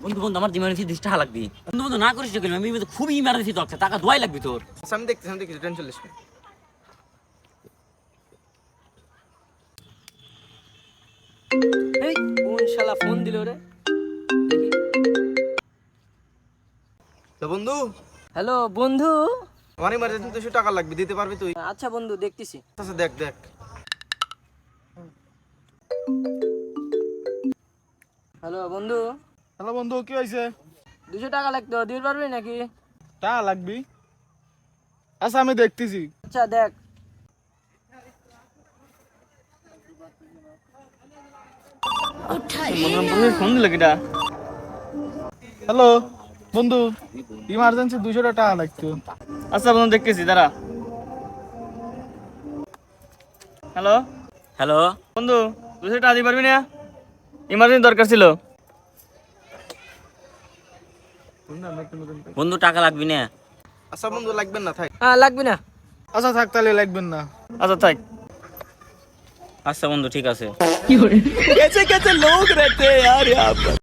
বন্ধু বন্ধু আমার ইমার্জেন্সি 10 টাকা লাগবে। বন্ধু বন্ধু না করিস কেন, আমি কিন্তু খুবই ইমার্জেন্সি দরকার, টাকা দোয়াই লাগবে তোর। আচ্ছা, আমি দেখতেছি টেনশন লিস না। এই কোন শালা ফোন দিল রে? তো বন্ধু, হ্যালো বন্ধু। আমার ইমার্জেন্সি 200 টাকা লাগবে, দিতে পারবি তুই? আচ্ছা বন্ধু, দেখতেছি। আচ্ছা দেখ দেখ। হ্যালো বন্ধু। হ্যালো বন্ধু, কি হয়েছে? 200 টাকা লাগতো, দিতে পারবি নাকি? টাকা লাগবি? আচ্ছা আমি দেখতেছি। আচ্ছা দেখ। ফোন দিল কিটা? হ্যালো বন্ধু, ইমার্জেন্সি 200 টাকা লাগতো। আচ্ছা বন্ধু দেখতেছি, দাঁড়া। হ্যালো হ্যালো বন্ধু, 200 টাকা দিতে পারবি না? ইমার্জেন্সি দরকার ছিল বন্ধু, টাকা লাগবি না? আচ্ছা বন্ধু, লাগবেন না, থাক। হ্যাঁ লাগবে না। আচ্ছা থাক, তাহলে লাগবেন না। আচ্ছা থাক। আচ্ছা বন্ধু ঠিক আছে।